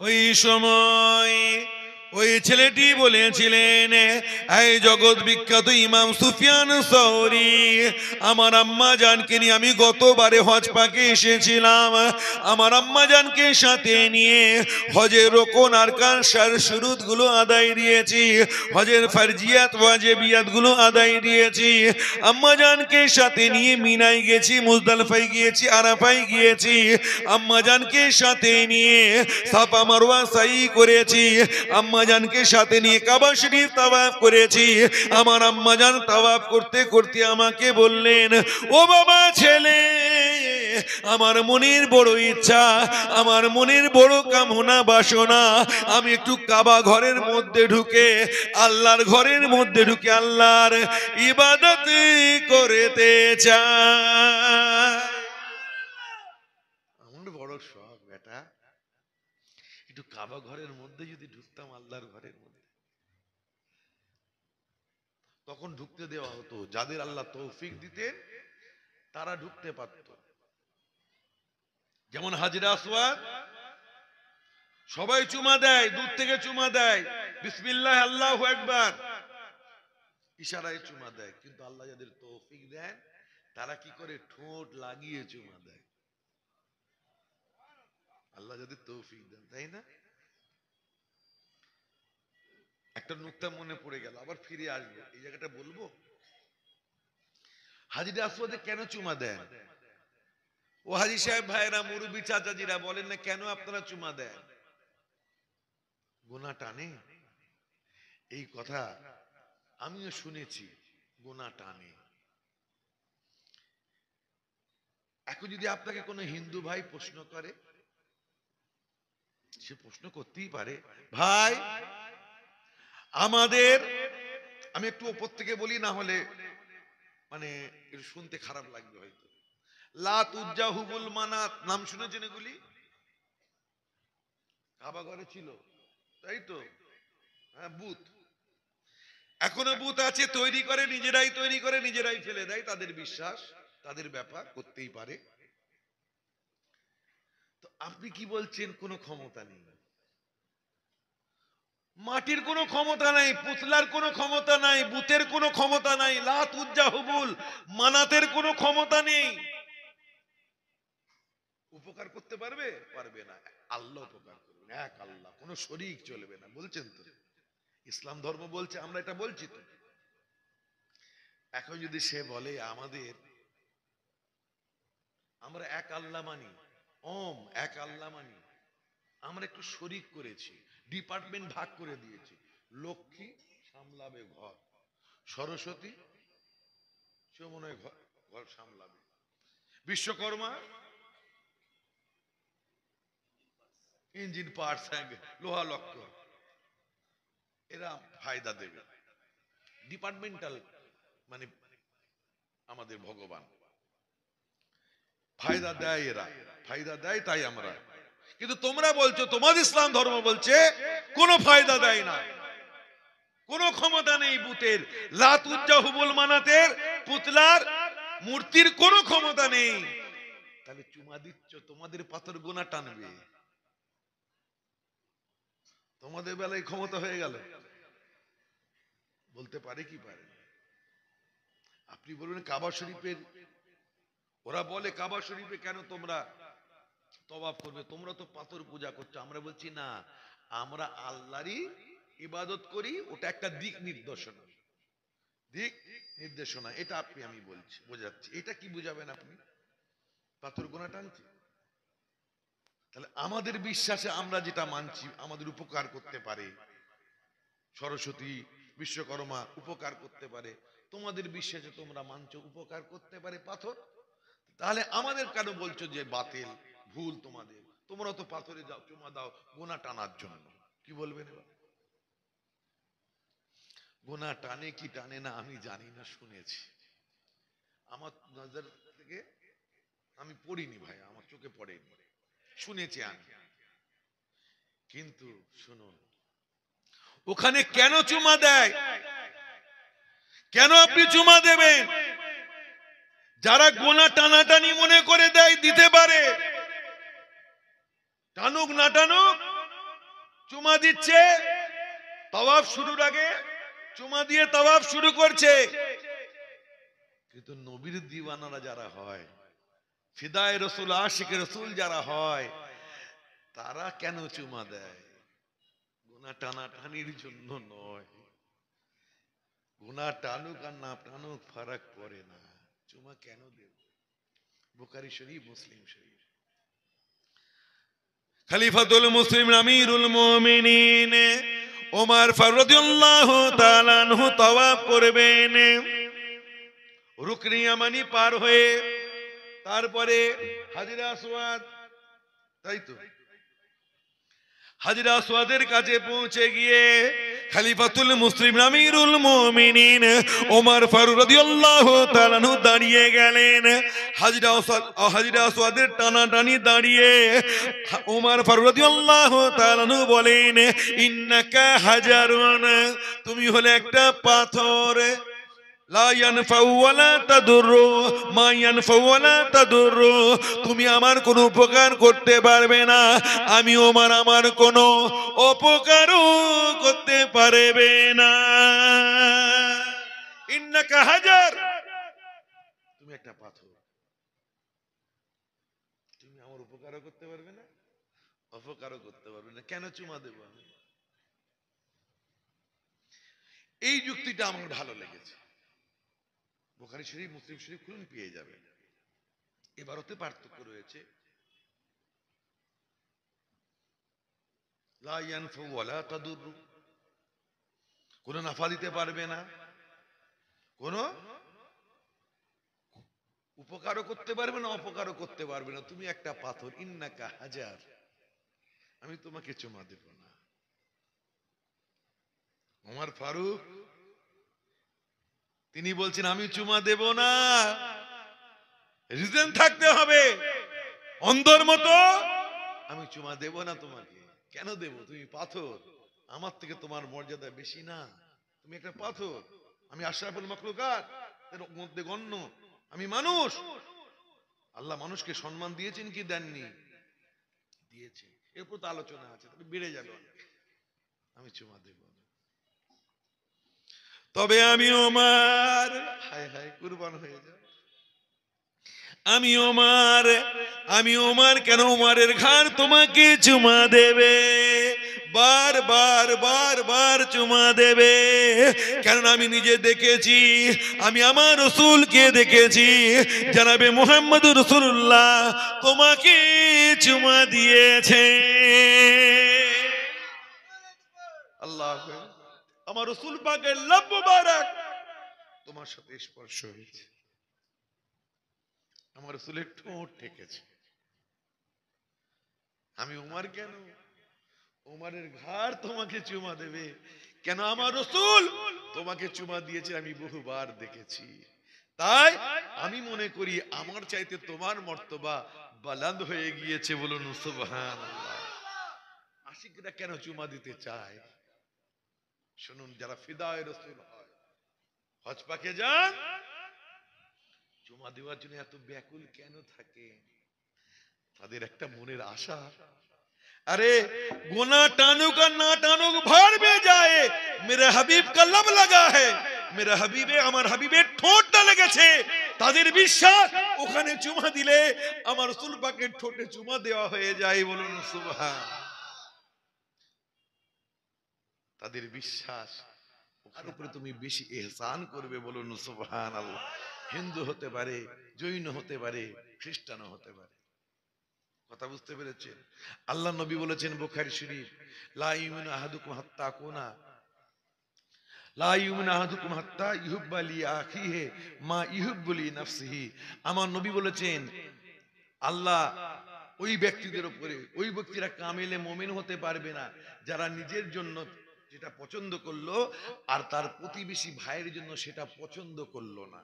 ওই সময় ওই ছেলেটি বলেছিলেন, এই জগৎ বিখ্যাত ইমাম সুফিয়ান সৌরি, আমার আম্মা জানকে নিয়ে আমি গতবারে হজ পাকে এসেছিলাম। আমার আম্মা জানকে সাথে নিয়ে হজের রোকন আরকান শুরুত গুলো আদায় দিয়েছি, হজের ফারজিয়াত ওয়াজিবিয়াত গুলো আদায় দিয়েছি। আম্মা জানকে সাথে নিয়ে মিনায় গেছি, মুজদালিফায় গিয়েছি, আরাফায় গিয়েছি। আম্মা জানকে সাথে নিয়ে সাফা মারওয়া সাই করেছি। আম্মা জানকে সাথে নিয়ে কাবা শরীফ তাওয়াফ করেছি। আমার আম্মা জান তাওয়াফ করতে করতে আমাকে বললেন, ও বাবা ছেলে, আমার মনের বড় ইচ্ছা, আমার মনের বড় কামনা বাসনা, আমি একটু কাবা ঘরের মধ্যে ঢুকে, আল্লাহর ঘরের মধ্যে ঢুকে আল্লাহর ইবাদত করতে চাই। আমার বড় শখ বেটা, একটু কাবা ঘরের মধ্যে যদি ঢুকতাম, আল্লাহর ঘরের মধ্যে, তখন ঢুকতে দেওয়া হতো। যাদের আল্লাহ তৌফিক দিতেন তারা ঢুকতে পারত। যেমন হাজরা আসওয়াদ, সবাই চুমা দেয়, দূর থেকে চুমা দেয়, বিসমিল্লাহ আল্লাহু আকবার ইশারায় চুমা দেয়। কিন্তু আল্লাহ যাদের তৌফিক দেন তারা কি করে? ঠোঁট লাগিয়ে চুমা দেয়। আল্লাহ যাদের তৌফিক দেন, তাই না? একটা নুকতা মনে পড়ে গেল, আবার ফিরে আসবো, এই জায়গাটা বলবো। হাজরা আসওয়াদে কেন চুমা দেন? ও হাজি সাহেব ভাইরা, মুরব্বী চাচাজিরা, বলেন না কেন আপনারা চুমা দেন? গোনা টানে? এই কথা আমিও শুনেছি, গোনা টানে। এখন যদি আপনাকে কোনো হিন্দু ভাই প্রশ্ন করে, সে প্রশ্ন করতেই পারে, ভাই আমাদের, আমি একটু ওপর থেকে বলি, না হলে মানে শুনতে খারাপ লাগবে হয়তো। লাত উজ্জা হুবুল মানাত, নাম শুনেছেন এগুলি? কাবা ঘরে ছিল, তাই তো? হ্যাঁ, বুথ এখনো বুথ আছে, তৈরি করে, নিজেরাই তৈরি করে, নিজেরাই ফেলে দেয়। তাদের বিশ্বাস, তাদের ব্যাপার, করতেই পারে। তো আপনি কি বলছেন কোনো ক্ষমতা নেই? মাটির কোনো ক্ষমতা নাই, পুতলার কোনো ক্ষমতা নাই, বুতের কোনো ক্ষমতা নাই, লাত উজ্জা হুবুল মানাতের কোনো ক্ষমতা নেই। উপকার করতে পারবে? পারবে না। আল্লাহ উপকার করবেন, এক আল্লাহ, কোনো শরীক চলবে না, বলছেন তো। ইসলাম ধর্ম বলছে, আমরা এটা বলছি তো। এখন যদি সে বলে আমাদের, আমরা এক আল্লাহ মানি, এক আল্লাহ মানি, আমরা একটু শরীক করেছি, ডিপার্টমেন্ট ভাগ করে দিয়েছি। লক্ষ্মী সামলাবে ঘর, সরস্বতী সে মনে হয় ঘর সামলাবে, বিশ্বকর্মা ইঞ্জিন পার্টস, লোহা লক্ষ, এরা ফায়দা দেবে। ডিপার্টমেন্টাল মানে আমাদের ভগবান ফায়দা দেয়, এরা ফায়দা দেয়, তাই আমরা। কিন্তু তোমরা বলছো, তোমাদের ইসলাম ধর্ম বলছে কোনো ফায়দা দেয় না, কোনো ক্ষমতা নেই বুতের, লাত উজ্জা হুবুল মানাতের, পুতলার, মূর্তির কোনো ক্ষমতা নেই। তাহলে চুমা দিচ্ছ, তোমাদের পাথর গোনা টানবে, তোমাদের বেলায় ক্ষমতা হয়ে গেল। বলতে পারে কি পারে? আপনি বলবেন কাবা শরীফের, ওরা বলে কাবা শরীফে কেন তোমরা তওয়াফ করবে? তোমরা তো পাথর পূজা করছো। আমরা বলছি না, আমরা আল্লাহরই ইবাদত করি, ওটা একটা দিক নির্দেশনা, দিক নির্দেশনা। এটা আপনি, আমি বলছি, বোঝাচ্ছি। এটা কি বুঝাবেন আপনি? পাথর গোনা টানছি? তাহলে আমাদের বিশ্বাসে আমরা যেটা মানছি, আমাদের উপকার করতে পারে সরস্বতী, বিশ্বকর্মা উপকার করতে পারে, তোমাদের বিশ্বাসে তোমরা মানছো উপকার করতে পারে পাথর, তাহলে আমাদের কেন বলছো যে বাতিল, ভুল তোমাদের? তোমরা তো পাথরে যাও, চুমা দাও গোনা টানার জন্য। কি বলবেন এবার? গোনা টানে কি টানে না আমি জানি না, শুনেছি। আমার নজর থেকে আমি পড়িনি ভাই, আমার চোখে পড়েনি, শুনেছি আমি। কিন্তু শুনুন, ওখানে কেন চুমা দেয়? কেন আপনি চুমা দেবেন? যারা গোনা টানাটানি মনে করে দেয়, দিতে পারে, টানুক না টানুক, চুমা দিচ্ছে, তাওয়াফ শুরুর আগে চুমা দিয়ে তাওয়াফ শুরু করছে। কিন্তু নবীর দিওয়ানারা যারা হয়, ফিদায়ে রাসূল আশিক রাসূল যারা হয়, তারা কেন চুমা দেয়? গুনাহ টানাটানির জন্য নয়। গুনাহ টানুক আর না টানুক ফারাক পড়ে না। চুমা কেন দেব? বুখারী শরীফ, মুসলিম শরীফ। খলিফাতুল মুসলিমিন আমিরুল মুমিনিন ওমর ফারুক রাদিয়াল্লাহু তাআলা আনহু তাওয়াফ করবেন। রুকনে ইয়ামানি পার হয়ে তারপরে হাজরে আসওয়াদ, তাই তো হাজরে আসওয়াদের কাছে পৌঁছে গিয়ে খলিফাতুল মুসলিমিন আমিরুল মুমিনিন ওমর ফারুক রাদিয়াল্লাহু তাআলা আনহু দাঁড়িয়ে গেলেন। হাজরে আসওয়াদের টানাটানি দাঁড়িয়ে ওমর ফারুক রাদিয়াল্লাহু তাআলা আনহু বলেন, ইন্নাকা হাজারুন, তুমি হলে একটা পাথর, লা ইয়ানফাউ ওয়ালা তাদুরু, মা ইয়ানফাউ ওয়ালা তাদুরু, তুমি আমার কোনো উপকার করতে পারবে না, আমি ওমর আমার কোনো উপকারও করতে পারবে না। ইন্নাকা হাজার, তুমি একটা পাথর, তুমি আমার উপকারও করতে পারবে না, অপকারও করতে পারবে না, কেন চুমা দেব আমি? এই যুক্তিটা আমার ভালো লেগেছে। বুখারী শরীফ, মুসলিম শরীফ খুলুন, পেয়ে যাবেন। এবারতে পার্থক্য রয়েছে, লা ইয়ানফু ওয়ালা তাদুরু, কোন নাফা দিতে পারবে না, কোন উপকারও করতে পারবে না, অপকারও করতে পারবে না, তুমি একটা পাথর। ইন্নাকা হাজার, আমি তোমাকে চুমা দেব না। ওমর ফারুক তিনি বলছেন, আমি চুমা দেব না, রিজন থাকতে হবে, অন্ধর মতো আমি চুমা দেব না তোমাকে। কেন দেব? তুমি পাথর, আমার থেকে তোমার মর্যাদা বেশি না, তুমি একটা পাথর, আমি আশরাফুল মাখলুকাত এর মধ্যে গণ্য, আমি মানুষ। আল্লাহ মানুষকে সম্মান দিয়েছেন কি দেননি? দিয়েছে, এরপর তো আলোচনা আছে, বেড়ে যাবে, আমি চুমা দেব না। তবে আমি ওমর, হায় হায় কুরবান হয়ে যায়, আমি ওমর কেন ওমরের ঘাড় তোমাকে চুমা দেবে, বার চুমা দেবে? কারণ আমি নিজে দেখেছি, আমি আমার রাসূলকে দেখেছি, জনাবে মুহাম্মদুর রাসূলুল্লাহ তোমাকে চুমা দিয়েছে। আল্লাহ, আমার রাসূল পাকের লব মুবারক তোমার সাথে স্পর্শ হয়েছে, আমার রাসূলের ঠোঁট ঠেকেছে। আমি ওমর কেন ওমরের ঘাড় তোমাকে চুমা দেবে? কেন? আমার রাসূল তোমাকে চুমা দিয়েছে, আমি বহুবার দেখেছি। তাই আমি মনে করি আমার চাইতে তোমার মর্তবা বুলন্দ হয়ে গিয়েছে। বলুন সুবহানাল্লাহ। আশিকরা কেন চুমা দিতে চায়? শুনুন, যারা ফিদায়ে রাসূল হয়, হজ পাকে যান, চুমা দেওয়ার জন্য এত ব্যাকুল কেন থাকে? তাদের একটা মনের আশা, अरे गुना टानुक और ना टानुक भार में जाए, मेरे हबीब का लब लगा है, मेरे हबीबे আমার হাবিবের ঠোঁটটা লেগেছে। তাদের বিশ্বাস ওখানে চুমা দিলে আমার রাসূল পাকের ঠোঁটে চুমা দেওয়া হয়ে যায়। বলুন সুবহান। তাদের বিশ্বাস ওখানে উপরে তুমি বেশি ইহসান করবে। বলুন সুবহানাল্লাহ। হিন্দু হতে পারে, জৈন হতে পারে, খ্রিস্টানও হতে পারে। কথা বুঝতে পেরেছেন? আল্লাহ নবী বলেছেন বুখারী শরীফ, লা ইউমিনু আহাদুকুম হাত্তা কুনা লা ইউমিনু আহাদুকুম হাত্তা ইউহিব্বা লি আখিহি মা ইউহিব্বু লি নাফসিহি। আমার নবী বলেছেন, আল্লাহ ওই ব্যক্তিদের উপরে, ওই ব্যক্তিরা কামেলে মুমিন হতে পারবে না যারা নিজের জন্য যেটা পছন্দ করলো আর তার প্রতিবেশী ভাইয়ের জন্য সেটা পছন্দ করলো না।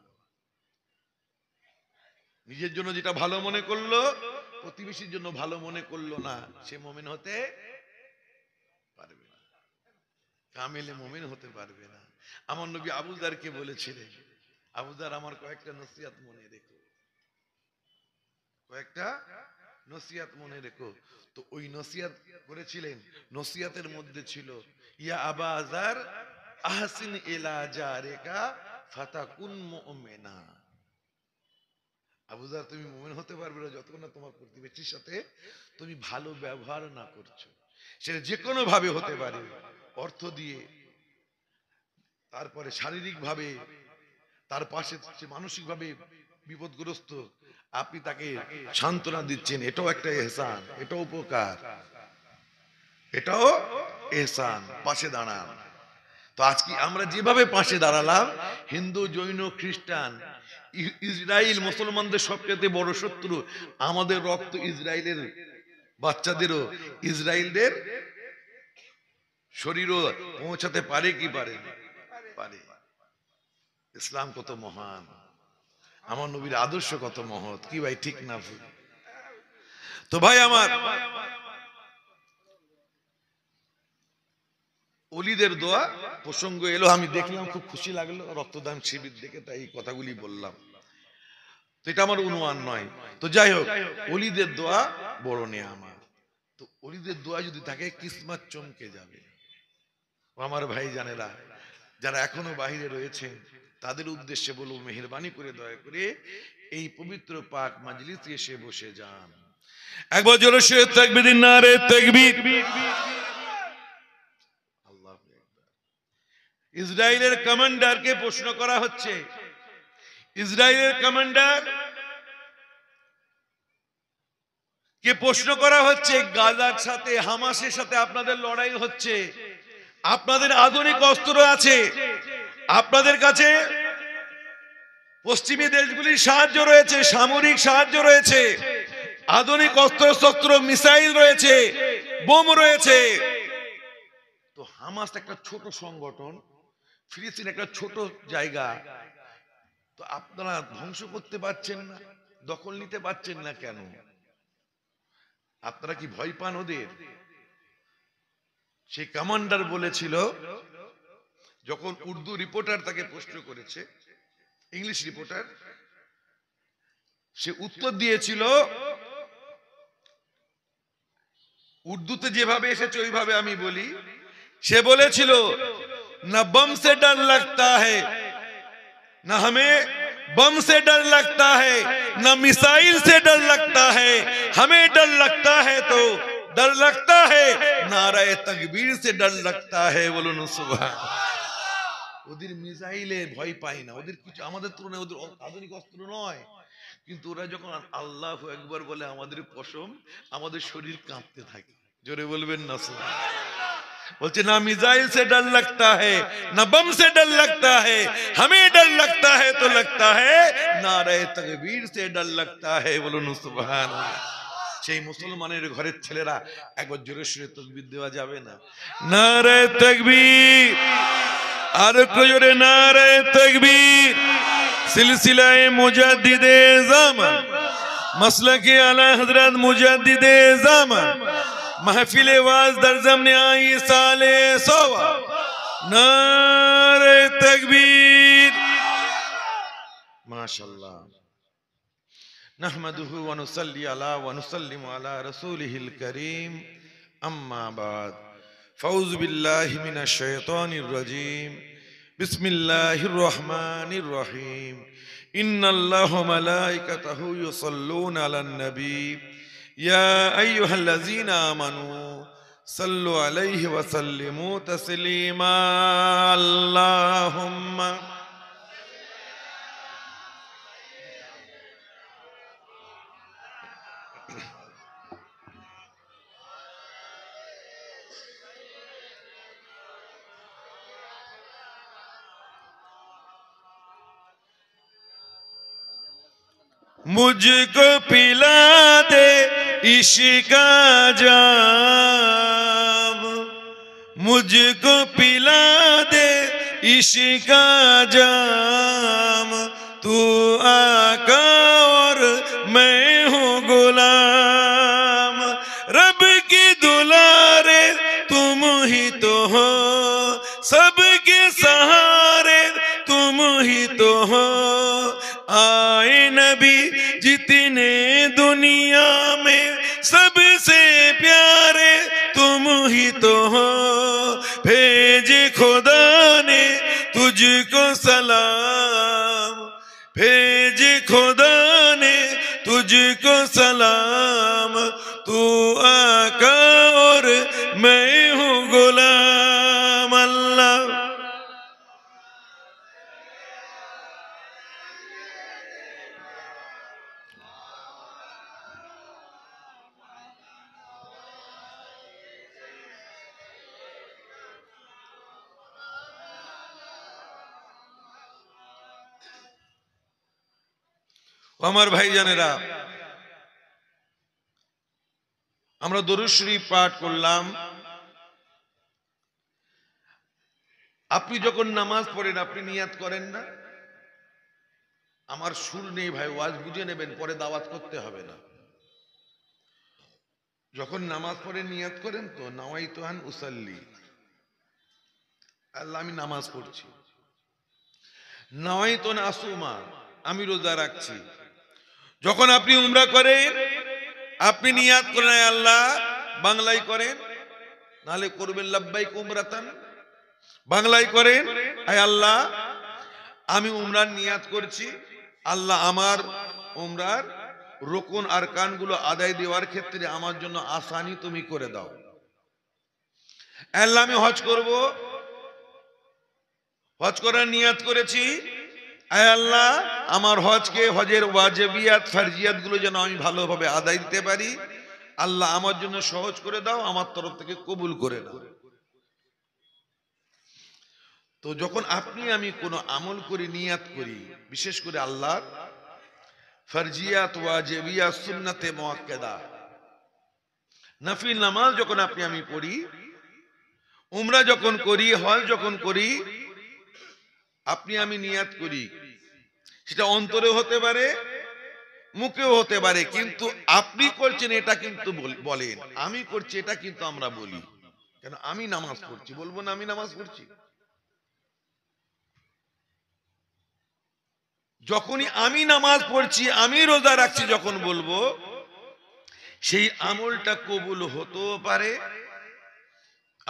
নিজের জন্য যেটা ভালো মনে করলো, প্রতিবেশীর জন্য ভালো মনে করলো না, সে মুমিন হতে পারবে না, কামেলে মুমিন হতে পারবে না। আমার নবী আবু যারকে বলেছিলেন, আবু যার আমার কয়েকটা নসিহত মনে রেখো, কয়েকটা নসিহত মনে রেখো। তো ওই নসিহত করেছিলেন, নসিহতের মধ্যে ছিল ইয়া আবা আযার আহসিন ইলা জারিকা ফাতাকুন মুমিনা। আবু যার, তুমি মুমিন হতে পারবে না যতক্ষণ না তোমার প্রতিবেশীর সাথে তুমি ভালো ব্যবহার না করছো। সেটা যে কোনো ভাবে হতে পারে, অর্থ দিয়ে, তারপরে শারীরিক ভাবে, তার পাশে মানসিক ভাবে বিপদগ্রস্ত, আপনি তাকে সান্ত্বনা দিচ্ছেন, এটাও একটা ইহসান, এটাও উপকার, এটাও ইহসান। পাশে দাঁড়ান। তো আজকে আমরা যেভাবে পাশে দাঁড়ালাম, হিন্দু, জৈন, খ্রিস্টান, ইসরায়েল মুসলমানদের সবচেয়ে বড় শত্রু। আমাদের রক্ত ইসরায়েলের বাচ্চাদেরও ইসরায়েলদের শরীরও পৌঁছাতে পারে কি পারে না? পারে। ইসলাম কত মহান, আমার নবীর আদর্শ কত মহৎ, কি ভাই ঠিক না ভুল? তো ভাই আমার, ওলিদের দোয়া প্রসঙ্গ এলো, আমি দেখলাম, খুব খুশি লাগলো রক্তদান শিবির দেখে, তাই এই কথাগুলি বললাম। তো এটা আমার অনুমান নয়। তো যাই হোক, ওলিদের দোয়া বড় নেয়ামত। তো ওলিদের দোয়া যদি থাকে, কিসমত চমকে যাবে। আমার ভাই জানেরা, যারা এখনো বাহিরে রয়েছেন, তাদের উদ্দেশ্যে বলবো, মেহেরবানি করে দয়া করে এই পবিত্র পাক মাজলিসে এসে বসে যান। একবার জোরে সে তাকবীর, নারে তাকবীর। আল্লাহু আকবার। ইসরায়েলের কমান্ডারকে প্রশ্ন করা হচ্ছে, ইসরায়েলের কমান্ডার কে প্রশ্ন করা হচ্ছে, গাজার সাথে, হামাসের সাথে আপনাদের লড়াই হচ্ছে, আপনাদের আধুনিক অস্ত্র আছে, আপনাদের কাছে পশ্চিমী দেশগুলির সাহায্য রয়েছে, সামরিক সাহায্য রয়েছে, আধুনিক অস্ত্র শস্ত্র, মিসাইল রয়েছে, বোম রয়েছে। তো হামাস একটা ছোট সংগঠন, ফিলিস্তিন একটা ছোট জায়গা, তো আপনারা ধ্বংস করতে পারছেন না, দখল নিতে পারছেন না কেন? আপনারা কি ভয় পান ওদের? সেই কমান্ডার বলেছিল, যখন উর্দু রিপোর্টার তাকে প্রশ্ন করেছে, ইংলিশ রিপোর্টার, সে উত্তর দিয়েছিল, উর্দুতে যেভাবে এসেছে ওইভাবে আমি বলি। সে বলেছিল, না बम से डर लगता है, ना हमें बम से डर लगता है, ना मिसाइल से डर लगता है, हमें डर लगता है तो डर लगता है नारे तकबीर से डर लगता है। বলুন সুবহান। ওদের মিসাইলে ভয় পাই না, ওদের কিছু আমাদের তুলনায় ওদের আধুনিক অস্ত্র নয়, কিন্তু ওরা যখন আল্লাহু আকবার বলে, আমাদের পশম, আমাদের শরীর কাঁপতে থাকে। জোরে বলবেন না সুবহান। बोलते ना मिसाइल से डर लगता है, ना बम से डर लगता है, हमें डर लगता है तो लगता है नारे तकबीर से डर लगता है। बोलুন সুবহান। সেই মুসলমানের ঘরের ছেলেরা একবার জোরে সুরে তাকবীর দেওয়া যাবে না? নারে তাকবীর, আর একটু জোরে নারে তাকবীর। সিলসিলায়ে মুজাদ্দিদে জামান, মাসলাকে আলা হযরত মুজাদ্দিদে জামান, महफिल वाज दर ज़मने आई साले सोवा, नारे तकबीर। माशाअल्लाह। नहमदुहु व नुसल्ली अला व नुसल्लिमु अला रसूलिहिल करीम, अम्मा बाद। फौज़ बिल्लाहि मिनश शैतानिर रजीम, बिस्मिल्लाहिर रहमानिर रहीम। इन्नल्लाहा व मलाइकतहु युसल्लूना अलन नबी, या अय्युहल्लज़ीना आमनू सल्लु अलैहि व सल्लिमू तस्लीमा। अल्लाहुम्मा मुझको पिला दे इश्क का जाम, मुझको पिला दे इश्क का जाम, तू आका और मैं हूँ गुलाम। रब की दुलारे तुम ही तो हो, सबके सहारे तुम ही तो हो। आए नबी जितने दुनिया में ही तो हो, भेजे खुदा ने तुझको सलाम, भेजे खुदा ने तुझको सलाम, तू आका और मैं हूँ गुलाम। अल्लाह আমার ভাইজানেরা, আমরা দরুদ শরীফ পাঠ করলাম। আপনি যখন নামাজ পড়েন আপনি নিয়াত করেন না? আমার সুর নেই ভাই, ওয়াজ বুঝে নেবেন, পরে দাওয়াত করতে হবে না। যখন নামাজ পড়ে নিয়াত করেন তো, নাওয়াইতু আন উসাল্লি, আল্লাহ আমি নামাজ পড়ছি। নাওয়াইতু আন আসুমা, আমি রোজা রাখছি। যখন আপনি উমরা করেন আপনি নিয়াত করেন আল্লাহ, বাংলায় করেন, নাহলে করবেন লাব্বাইক উমরাতান, বাংলায় করেন আয় আল্লাহ আমি উমরার নিয়াত করছি, আল্লাহ আমার উমরার রুকুন আরকানগুলো আদায় দেওয়ার ক্ষেত্রে আমার জন্য আসানি তুমি করে দাও। আল্লাহ আমি হজ করব, হজ করার নিয়াত করেছি, আয় আল্লাহ আমার হজকে, হজের ওয়াজিবিয়াত ফরজিয়াত গুলো যেন আমি ভালোভাবে আদায় দিতে পারি, আল্লাহ আমার জন্য সহজ করে দাও, আমার তরফ থেকে কবুল করে নাও। তো যখন আপনি আমি কোনো আমল করি, নিয়াত করি, বিশেষ করে আল্লাহর ফরজিয়াত ওয়াজিবিয়াত সুন্নাতে মুআক্কাদা নফিল নামাজ যখন আপনি আমি পড়ি, উমরা যখন করি, হজ যখন করি, আপনি আমি নিয়াত করি, সেটা অন্তরে হতে পারে মুখেও হতে পারে, কিন্তু আপনি করছেন এটা কিন্তু বলেন, আমি করছি এটা কিন্তু আমরা বলি। কেন? আমি নামাজ পড়ছি, বলবো না আমি নামাজ পড়ছি? যখনই আমি নামাজ পড়ছি, আমি রোজা রাখছি যখন বলবো, সেই আমলটা কবুল হতেও পারে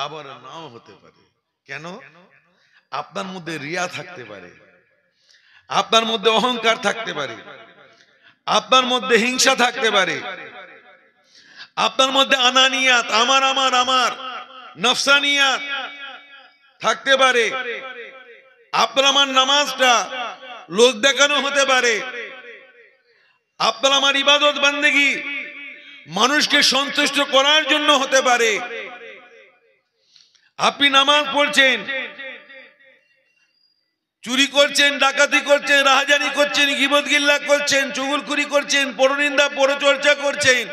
আবার নাও হতে পারে। কেন? আপনার মধ্যে রিয়া থাকতে পারে, আপনার মধ্যে অহংকার থাকতে পারে, আপনার মধ্যে হিংসা থাকতে পারে, আপনার মধ্যে আনানিয়াত, আমার আমার আমার নফসানিয়াত থাকতে পারে। আপনার আমার নামাজটা লোক দেখানো হতে পারে, আপনার আমার ইবাদত বান্দেগি মানুষকে সন্তুষ্ট করার জন্য হতে পারে। আপনি নামাজ পড়ছেন, চুরি করছেন, ডাকাতি করছেন, রাহাজানি করছেন, গীবত গিল্লা করছেন, চুগলখুরি করছেন, পরনিন্দা পরচর্চা করছেন,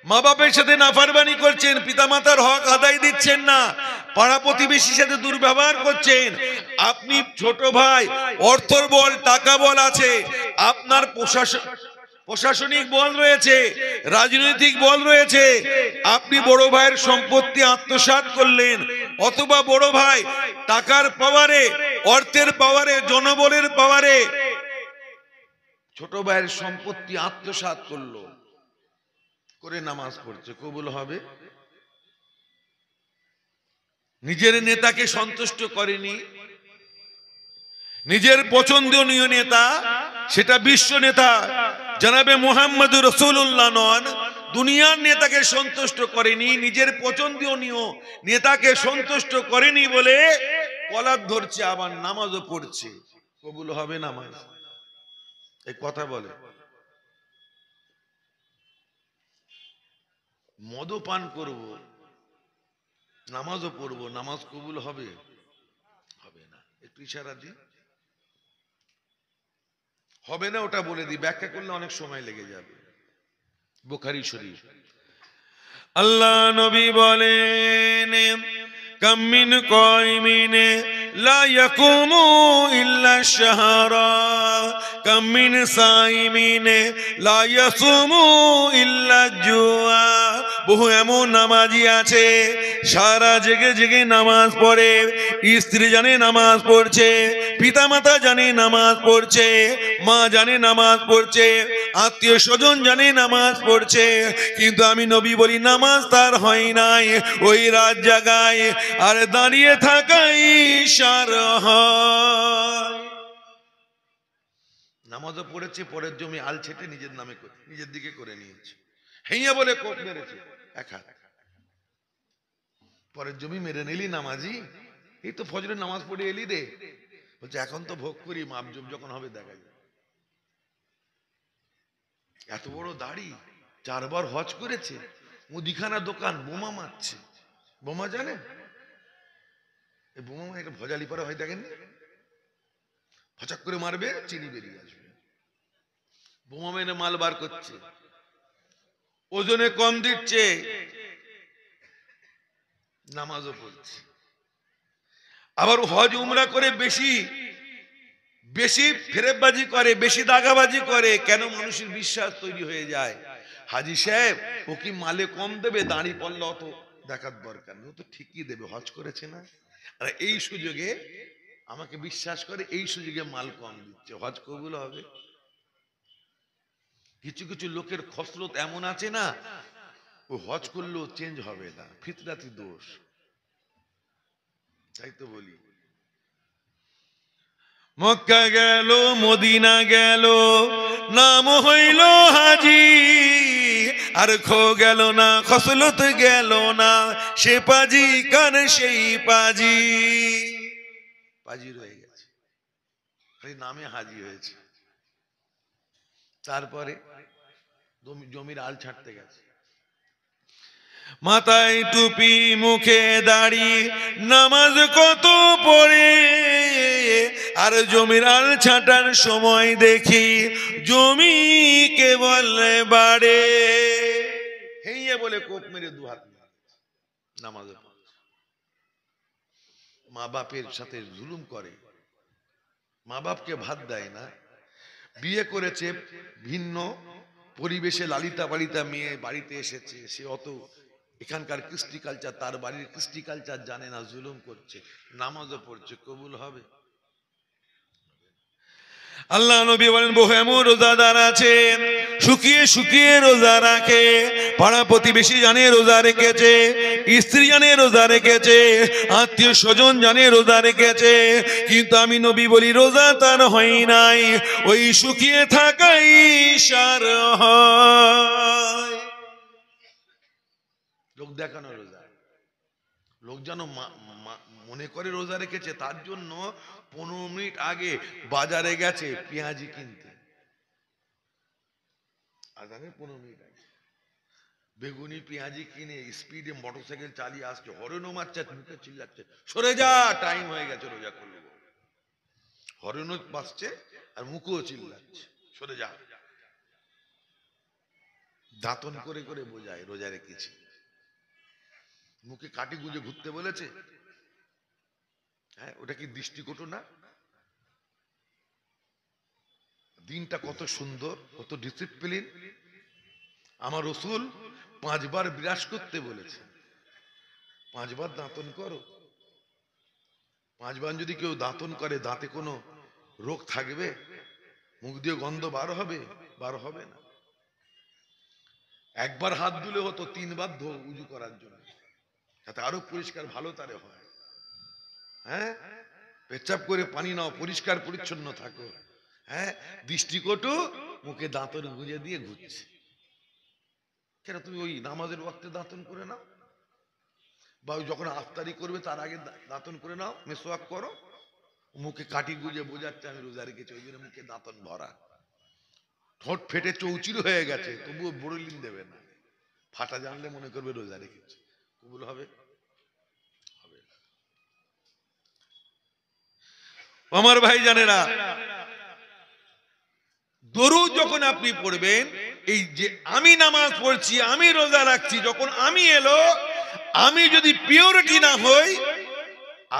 মা বাপের সাথে নাফরমানি করছেন, পিতামাতার হক আদায় দিচ্ছেন না, পাড়া প্রতিবেশীর সাথে দুর্ব্যবহার করছেন, আপনি ছোট ভাই, অর্থর বল টাকা বল আছে, আপনার প্রশাসনিক বল রয়েছে, রাজনৈতিক বল রয়েছে, আপনি বড় ভাইয়ের সম্পত্তি আত্মসাৎ করলেন, অথবা বড় ভাই টাকার পাওয়ারে, অর্থের পাওয়ারে, জনবলের পাওয়ারে ছোট ভাইয়ের সম্পত্তি আত্মসাৎ করলো, করে নামাজ পড়ছে, কবুল হবে? নিজের নেতাকে সন্তুষ্ট করেনি, নিজের পছন্দনীয় নেতা, সেটা বিশ্ব নেতা জনাবে মুহাম্মদুর রাসূলুল্লাহ নন, দুনিয়ার নেতাকে সন্তুষ্ট করেনি, নিজের পছন্দনীয় নেতাকে সন্তুষ্ট করেনি বলে কলার ধরছে, আবার নামাজও পড়ছে, কবুল হবে নামাজ? এই কথা বলে। মদও পান করব, নামাজও পড়বো, নামাজ কবুল হবে? হবে না। একটু ইশারা দিই, হবে না ওটা বলে দিই, ব্যাখ্যা করলে অনেক সময় লেগে যাবে। বুখারী শরীফ, আল্লাহ নবী বলেন, কাম মিন কায়মিন লা ইয়াকুমু ইল্লা শাহরা, কাম মিন সাইমিন লা ইয়াসুমু ইল্লা জুআ, বহু এমন নামাজি আছে সারা জেগে জেগে নামাজ পড়ে, স্ত্রী জানে নামাজ পড়ছে, পিতামাতা জানে নামাজ পড়ছে, মা জানে নামাজ পড়ছে, আত্মীয় স্বজন জানে নামাজ পড়ছে, কিন্তু আমি নবী বলি নামাজ তার হয় নাই। ওই রাত জাগায় আর দাঁড়িয়ে থাকাই সার হয়। নামাজও পড়েছে, পরের জমি আল ছেটে নিজের নামে নিজের দিকে করে নিয়েছে, হেইয়া বলে কোপ মেরেছে এক হাত। পরের জমি মেরে নিলি নামাজি, এই তো ফজরের নামাজ পড়ে এলি রে, বলছে এখন তো ভোগ করি, মাপজুম যখন হবে দেখা যাবে। এত বড় দাড়ি, 4 বার হজ করেছে, মুদিখানা দোকান, বোমা মারছে। বোমা জানেন? এই বোমা একটা ভজালি পরে হয়, দেখেন, হচাক করে মারবে, চিনি বেরিয়ে আসবে। বোমা মেনে মাল বার করছে, ওজনে কম দিচ্ছে, নামাজও পড়ছে। আবার হজ উমরা করে বেশি বেশি ফেরেববাজি করে, বেশি দাগাবাজি করে, কেন? মানুষের বিশ্বাস তৈরি হয়ে যায়, হাজি সাহেব ও কি মালে কম দেবে, দাঁড়ি পড়লে অত দেখার দরকার নেই, ও তো ঠিকই দেবে, হজ করেছে না। আর এই সুযোগে আমাকে বিশ্বাস করে, এই সুযোগে মাল কম দিচ্ছে, হজ কবুল হবে। কিছু কিছু লোকের খসলত এমন আছে না, ও হজ করলেও চেঞ্জ হবে না, ফিতরাতি দোষ। তাই তো বলি, মক্কা গেল, মদিনা গেল, নাম হইল হাজি, আর খো গেল না, খসলত গেল না, সে পাজি কার সেই পাজি। পাজি রয়ে গেছে, খালি নামে হাজি হয়েছে। তারপরে জমির আল ছাড়তে গেছে, মাথায় টুপি, মুখে দাড়ি, নামাজ কত পড়ে, আর জমির আল ছাটার সময় দেখি জমি কেবল বাড়ে, হেইয়া বলে কোপ মেরে দুহাত নামাজ। মা বাপের সাথে জুলুম করে, মা বাপকে ভাত দেয় না, বিয়ে করেছে ভিন্ন পরিবেশে, লালিতা বাড়িতা মেয়ে বাড়িতে এসেছে, সে অত এখানকার কৃষ্টি কালচার, তার বাড়ির কৃষ্টি কালচার জানে না, জুলুম করছে, নামাজও পড়ছে, কবুল হবে? আল্লাহ নবী বলেন বহু এমন রোজাদার আছে শুকিয়ে শুকিয়ে রোজা রাখে, পাড়া প্রতিবেশী জানে রোজা রেখেছে, স্ত্রী জানে রোজা রেখেছে, আত্মীয় স্বজন জানে রোজা রেখেছে, কিন্তু আমি নবী বলি রোজা তার হয় নাই, ওই শুকিয়ে থাকাই সার হয়। লোক দেখানো রোজা, লোক যেন মনে করে রোজা রেখেছে, তার জন্য 15 মিনিট আগে বাজারে গেছে পেঁয়াজি কিনতে, আজানের 15 মিনিট আগে বেগুনি পেঁয়াজি কিনে স্পিডে মোটরসাইকেল চালিয়ে আসছে, হরেনও মারছে, মুখে চিল্লাচ্ছে সরে যা, টাইম হয়ে গেছে, রোজা করলো। হরেনও বাসছে আর মুখেও চিল্লাচ্ছে সরে যা, দাঁতন করে করে বোঝায় রোজা রেখেছি। মুখে কাটি গুঁজে ঘুরতে বলেছে, হ্যাঁ, ওটা কি দৃষ্টিকটু না? দিনটা কত সুন্দর, কত ডিসিপ্লিন। আমার রসুল 5 বার বিরাস করতে বলেছে, 5 বার দাঁতন করো। 5 বার যদি কেউ দাঁতন করে, দাঁতে কোনো রোগ থাকবে? মুখ দিয়ে গন্ধ বার হবে? বার হবে না। একবার হাত ধুলে হতো 3 বার উজু করার জন্য, যাতে আরো পরিষ্কার ভালো তারে হয়। হ্যাঁ, পেচ্ছাপ করে পানি নাও, পরিষ্কার পরিচ্ছন্ন থাকো। হ্যাঁ, দৃষ্টিকটু মুখে দাঁতন গুঁজে দিয়ে ঘুরছে। কেন তুমি ওই নামাজের ওয়াক্তে দাঁতন করে নাও, বা যখন আফতারি করবে তার আগে দাঁতন করে নাও, মেসওয়াক করো। মুখে কাটি গুঁজে বোঝাচ্ছে আমি রোজা রেখেছি, ওই জন্য মুখে দাঁতন ভরা, ঠোঁট ফেটে চৌচির হয়ে গেছে, তবুও বড়লিন দেবে না, ফাটা জানলে মনে করবে রোজা রেখেছে, কবুল হবে? হবে। আমার ভাই জানেরা, দরুদ যখন আপনি পড়বেন, এই যে আমি নামাজ পড়ছি, আমি রোজা রাখছি, যখন আমি এলো, আমি যদি পিওরিটি না হই,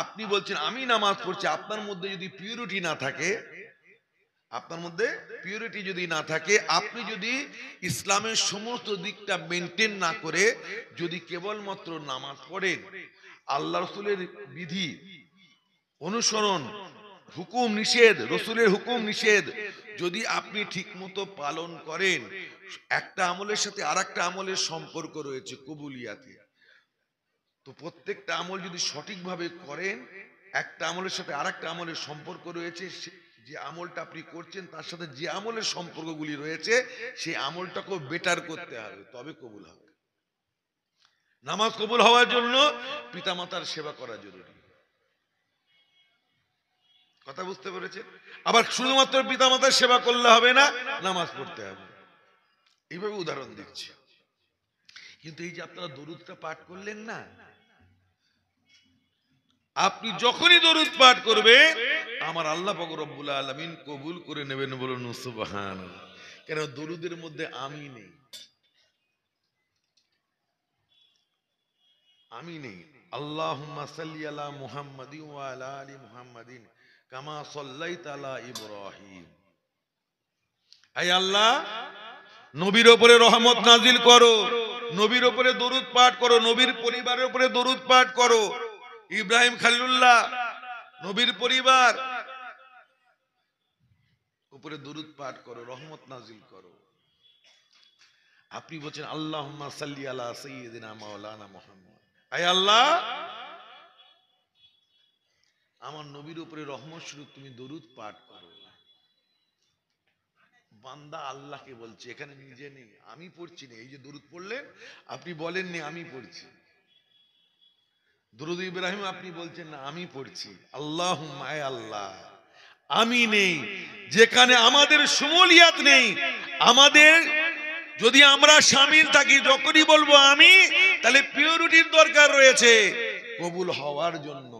আপনি বলছেন আমি নামাজ পড়ছি, আপনার মধ্যে যদি পিওরিটি না থাকে, আপনার মধ্যে পিউরিটি যদি না থাকে, আপনি যদি ইসলামের সমস্ত দিকটা মেনটেন না করে যদি কেবলমাত্র নামাজ পড়েন, আল্লাহ রসুলের বিধি অনুসরণ, হুকুম নিষেধ, রসুলের হুকুম নিষেধ যদি আপনি ঠিক মতো পালন করেন, একটা আমলের সাথে আর একটা আমলের সম্পর্ক রয়েছে কবুলিয়াতে। তো প্রত্যেকটা আমল যদি সঠিকভাবে করেন, একটা আমলের সাথে আর একটা আমলের সম্পর্ক রয়েছে, যে আমলটা আপনি করছেন তার সাথে যে আমলের সম্পর্কগুলি রয়েছে সেই আমলটাকেও বেটার করতে হবে, তবে কবুল হবে। নামাজ কবুল হওয়ার জন্য পিতামাতার সেবা করা জরুরি। কথা বুঝতে পেরেছে? আবার শুধুমাত্র পিতামাতার সেবা করলে হবে না, নামাজ পড়তে হবে। এইভাবে উদাহরণ দিচ্ছি। কিন্তু এই যে আপনারা দরুদটা পাঠ করলেন না, আপনি যখনই দরুদ পাঠ করবে আমার আল্লাহ পাক রব্বুল আলামিন কবুল করে নেবেন, বলুন সুবহানাল্লাহ। কেন দরুদের মধ্যে আমি নেই, আমি নেই। আল্লাহুম্মা সাল্লি আলা মুহাম্মাদিন ওয়া আলা আলি মুহাম্মাদিন কামা সাল্লাইতা আলা ইব্রাহিম। আয় আল্লাহ, নবীর উপরে রহমত নাজিল করো, নবীর উপরে দরুদ পাঠ করো, নবীর পরিবারের উপরে দরুদ পাঠ করো। ইব্রাহিম খলিলুল্লাহ নবীর পরিবার উপরে দরুদ পাঠ করো, রহমত নাজিল করো। আপনি বলছেন আল্লাহুম্মা সাল্লি আলা সাইয়্যিদিনা মাওলানা মুহাম্মদ। আয় আল্লাহ, আমার নবীর উপরে রহমত স্বরূপ তুমি দরুদ পাঠ করো। বান্দা আল্লাহকে বলছে, এখানে নিজে নেই, আমি পড়ছি না। এই যে দরুদ পড়লেন, আপনি বলেননি আমি পড়ছি। দরুদ ইব্রাহিম আপনি বলছেন না, আমি পড়ছি। আল্লাহুম্মা, আয় আল্লাহ, আমি নেই, যেখানে আমাদের শুমুলিয়াত নেই, আমাদের যদি আমরা শামিল থাকি, যখনই বলবো আমি, তাহলে পিউরিটির দরকার রয়েছে কবুল হওয়ার জন্য।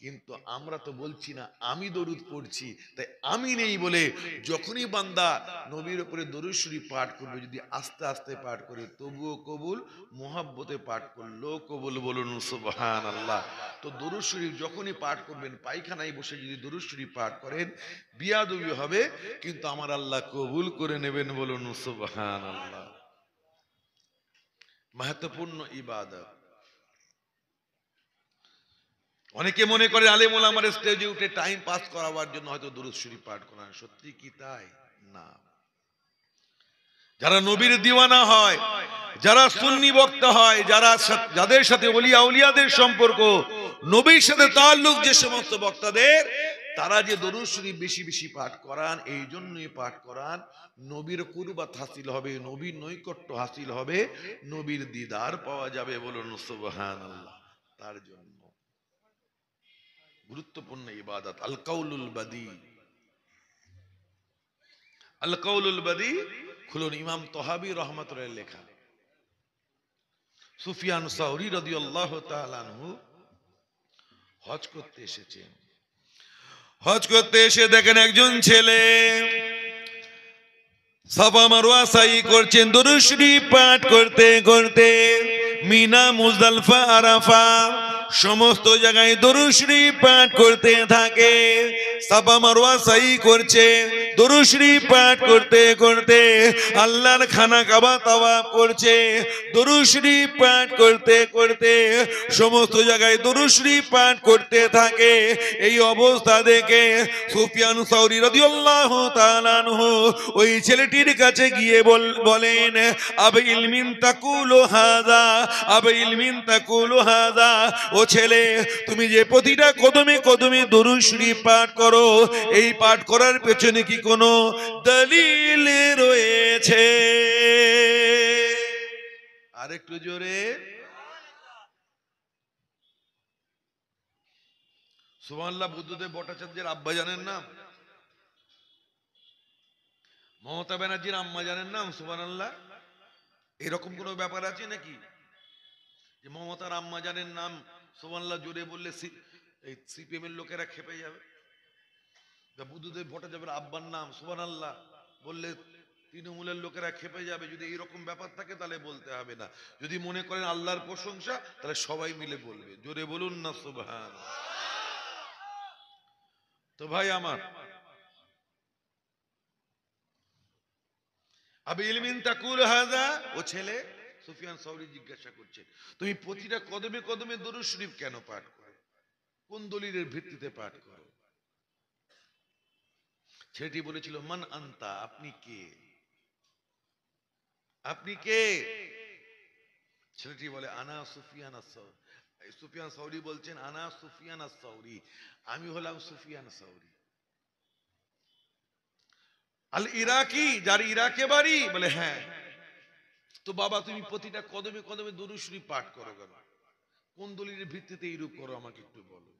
কিন্তু আমরা তো বলছি না আমি দরুদ পড়ছি, তাই আমি নেই বলে যখনই বান্দা নবীর উপরে দরুদ শরীফ পাঠ করবে, যদি আস্তে আস্তে পাঠ করে তবুও কবুল, মুহাব্বতে পাঠ করলেও কবুল, বলুন সুবহানাল্লাহ। তো দরুদ শরীফ যখনই পাঠ করবেন, পায়খানায় বসে যদি দরুদ শরীফ পাঠ করেন, বিয়াদবি হবে, কিন্তু আমার আল্লাহ কবুল করে নেবেন, বলুন সুবহানাল্লাহ। महत्वपूर्ण इबादत। অনেকে মনে করে আলেম ওলামার স্টেজে উঠে টাইম পাস করাবার জন্য হয়তো দুরূদ শরীফ পাঠ করা, সত্যি কি তাই? না। যারা নবীর দিওয়ানা হয়, যারা সুন্নি বক্তা হয়, যাদের সাথে ওলিয়া উলিয়াদের সম্পর্ক, নবীর সাথে তাআল্লুক যে সমস্ত বক্তাদের, তারা যে দরুদ শরীফ বেশি বেশি পাঠ করান, এই জন্যই পাঠ করান নবীর কুরবাত হাসিল হবে, নবীর নৈকট্য হাসিল হবে, নবীর দিদার পাওয়া যাবে, বলুন সুবহানাল্লাহ। তার জন্য গুরুত্বপূর্ণ ইবাদত আল কাউলুল বাদি। আল কাউলুল বাদি খুলুন, ইমাম তহাবী রহমাতুল্লাহ লেখা। সুফিয়ান সাউরি রাদিয়াল্লাহু তাআলা আনহু হজ করতে এসেছেন। হজ করতে এসে দেখেন একজন ছেলে সাফা মারওয়া সাই করছেন, দুরূদ শরীফ পাঠ করতে করতে মিনা মুজদালিফা আরাফা সমস্ত জায়গায় দুরূদ শরীফ পাঠ করতে থাকে। সাফা মারওয়া সাই করছে, দুরূদ শরীফ পাঠ করতে করতে আল্লাহর খানা কাবা তাওয়াফ করছে, দুরূদ শরীফ পাঠ করতে করতে সমস্ত জায়গায় দুরূদ শরীফ পাঠ করতে থাকে। এই অবস্থা দেখে সুফিয়ান সাউরি রাদিয়াল্লাহু তাআলা আনহু ওই ছেলেটির কাছে গিয়ে বলেন, আবে ইলমিন তাকুলু হাযা, আবে ইলমিন তাকুলু হাযা। ও ছেলে, তুমি যে প্রতিটা কদমে কদমে দুরূদ শরীফ পাঠ করো, এই পাঠ করার পেছনে কি কোনো দলিল রয়েছে? আরেকটু জোরে সুবহানাল্লাহ। বুদ্ধদেব ভট্টাচার্যের আব্বা জানেন নাম? মমতা ব্যানার্জির আম্মা জানেন নাম? সুবহানাল্লাহ। এরকম কোনো ব্যাপার আছে নাকি যে মমতার আম্মা জানেন নাম? সুবহানাল্লাহ জোরে বললে এই সিপিএম এর লোকেরা খেপে যাবে। বুদ্ধদেব ভট্টাচার্যের আব্বার নাম সুবহানাল্লাহ বললে তৃণমূলের লোকেরা খেপে যাবে। যদি এইরকম ব্যাপার থাকে তাহলে বলতে হবে না। যদি মনে করেন আল্লাহর প্রশংসা, তাহলে সবাই মিলে বলবে, জোরে বলুন না সুবহানাল্লাহ। তো ভাই আমার, আবি ইলমিন তাকুল হাযা, ও ছেলে সুফিয়ান সাউরি জিজ্ঞাসা করছে তুমি প্রতিটা কদমে কদমে দরুদ শরীফ কেন পাঠ করো, কোন দলিলের ভিত্তিতে পাঠ করো? ছেলেটি বলেছিল মান আনতা, আপনি কে, আপনি কে? ছেলেটি বলে আনা সুফিয়ান আস-সাউরি। সুফিয়ান সাউরি বলছেন আনা সুফিয়ান আস-সাউরি, আমি হলাম সুফিয়ান সাউরি। আল ইরাকি, যার ইরাকে বাড়ি? বলে হ্যাঁ। তো বাবা তুমি প্রতিটা কদমে কদমে দরুদ শরীফ পাঠ করো কেন, কোন দলিলের ভিত্তিতে এইরূপ করো আমাকে একটু বলো।